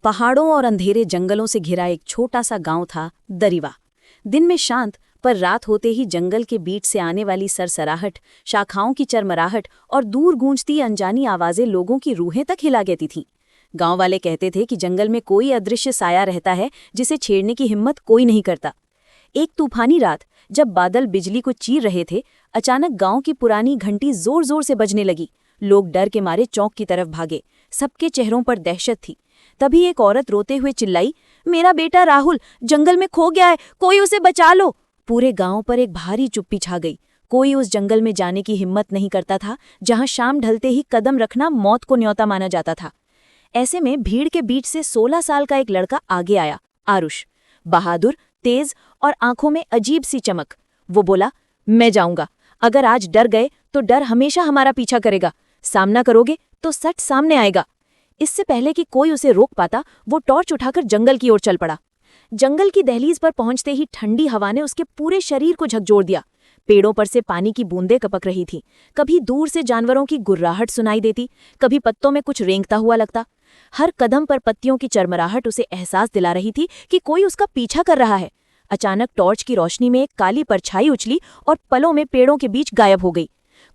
पहाड़ों और अंधेरे जंगलों से घिरा एक छोटा सा गांव था दरिवा। दिन में शांत, पर रात होते ही जंगल के बीच से आने वाली सरसराहट, शाखाओं की चरमराहट और दूर गूंजती अनजानी आवाजें लोगों की रूहें तक हिला देती थीं। गांव वाले कहते थे कि जंगल में कोई अदृश्य साया रहता है जिसे छेड़ने की हिम्मत कोई नहीं करता। एक तूफानी रात, जब बादल बिजली को चीर रहे थे, अचानक गांव की पुरानी घंटी जोर जोर से बजने लगी। लोग डर के मारे चौक की तरफ भागे। सबके चेहरों पर दहशत थी। तभी एक औरत रोते हुए चिल्लाई, मेरा बेटा राहुल जंगल में खो गया है, कोई उसे बचा लो। पूरे गांव पर एक भारी चुप्पी छा गई। कोई उस जंगल में जाने की हिम्मत नहीं करता था जहां शाम ढलते ही कदम रखना मौत को न्योता माना जाता था। ऐसे में भीड़ के बीच से 16 साल का एक लड़का आगे आया, आरुष। बहादुर, तेज और आंखों में अजीब सी चमक। वो बोला, मैं जाऊंगा। अगर आज डर गए तो डर हमेशा हमारा पीछा करेगा। सामना करोगे तो सच सामने आएगा। इससे पहले कि कोई उसे रोक पाता, वो टॉर्च उठाकर जंगल की ओर चल पड़ा। जंगल की दहलीज पर पहुंचते ही ठंडी हवा ने उसके पूरे शरीर को झकझोर दिया। पेड़ों पर से पानी की बूंदें कपक रही थीं। कभी दूर से जानवरों की गुर्राहट सुनाई देती, कभी पत्तों में कुछ रेंगता हुआ लगता। हर कदम पर पत्तियों की चरमराहट उसे एहसास दिला रही थी कि कोई उसका पीछा कर रहा है। अचानक टॉर्च की रोशनी में एक काली परछाई उछली और पलों में पेड़ों के बीच गायब हो गई।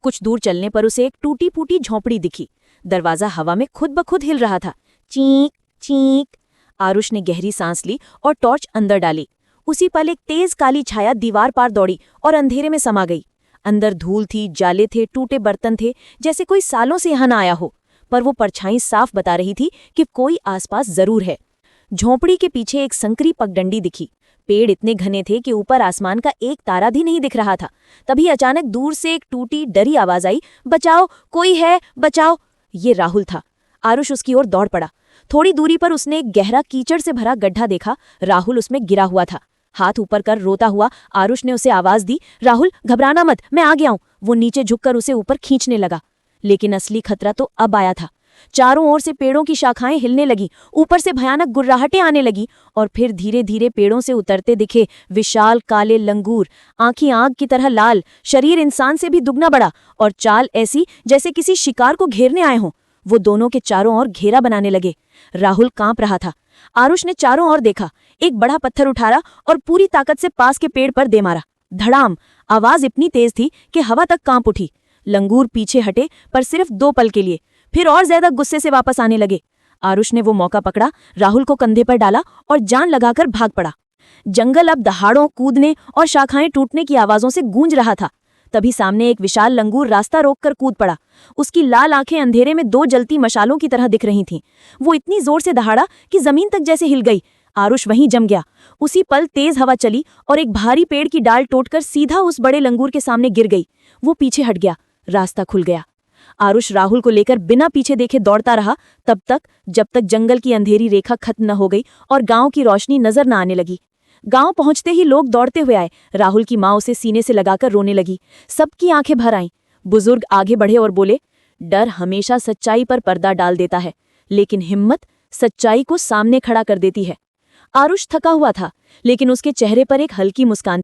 कुछ दूर चलने पर उसे एक टूटी फूटी झोंपड़ी दिखी। दरवाजा हवा में खुद ब खुद हिल रहा था। चींक चींक। आरुष ने गहरी सांस ली और टॉर्च अंदर डाली। उसी पल एक तेज काली छाया दीवार पार दौड़ी और अंधेरे में समा गई। अंदर धूल थी, जाले थे, टूटे बर्तन थे, जैसे कोई सालों से यहाँ न आया हो। पर वो परछाई साफ बता रही थी कि कोई आसपास जरूर है। झोंपड़ी के पीछे एक संकरी पगडंडी दिखी। पेड़ इतने घने थे कि ऊपर आसमान का एक तारा भी नहीं दिख रहा था। तभी अचानक दूर से एक टूटी डरी आवाज आई, बचाओ, कोई है, बचाओ। ये राहुल था। आरुष उसकी ओर दौड़ पड़ा। थोड़ी दूरी पर उसने एक गहरा कीचड़ से भरा गड्ढा देखा। राहुल उसमें गिरा हुआ था। हाथ ऊपर कर रोता हुआ आरुष ने उसे आवाज दी, राहुल घबराना मत, मैं आ गया हूं। वो नीचे झुककर उसे ऊपर खींचने लगा। लेकिन असली खतरा तो अब आया था। चारों ओर से पेड़ों की शाखाएं हिलने लगी, ऊपर से भयानक गुर्राहटें आने लगी और फिर धीरे धीरे पेड़ों से उतरते दिखे विशाल काले लंगूर। आंखें आग की तरह लाल, शरीर इंसान से भी दुगना बड़ा और चाल ऐसी जैसे किसी शिकार को घेरने आए हों। वो दोनों के चारों ओर घेरा बनाने लगे। राहुल कांप रहा था। आरुष ने चारों ओर देखा, एक बड़ा पत्थर उठाया और पूरी ताकत से पास के पेड़ पर दे मारा। धड़ाम। आवाज इतनी तेज थी कि हवा तक कांप उठी। लंगूर पीछे हटे, पर सिर्फ 2 पल के लिए, फिर और ज्यादा गुस्से से वापस आने लगे। आरुष ने वो मौका पकड़ा, राहुल को कंधे पर डाला और जान लगाकर भाग पड़ा। जंगल अब दहाड़ों, कूदने और शाखाएं टूटने की आवाजों से गूंज रहा था। तभी सामने एक विशाल लंगूर रास्ता रोककर कूद पड़ा। उसकी लाल आंखें अंधेरे में 2 जलती मशालों की तरह दिख रही थीं। वो इतनी जोर से दहाड़ा कि जमीन तक जैसे हिल गई। आरुष वहीं जम गया। उसी पल तेज हवा चली और एक भारी पेड़ की डाल टूटकर सीधा उस बड़े लंगूर के सामने गिर गई। वो पीछे हट गया। रास्ता खुल गया। आरुष राहुल को लेकर बिना पीछे देखे दौड़ता रहा, तब तक जब तक जंगल की अंधेरी रेखा खत्म न हो गई और गांव की रोशनी नजर न आने लगी। गांव पहुंचते ही लोग दौड़ते हुए आए। राहुल की माँ उसे सीने से लगाकर रोने लगी। सबकी आंखें भर आईं। बुजुर्ग आगे बढ़े और बोले, डर हमेशा सच्चाई पर पर्दा डाल देता है, लेकिन हिम्मत सच्चाई को सामने खड़ा कर देती है। आरुष थका हुआ था, लेकिन उसके चेहरे पर एक हल्की मुस्कान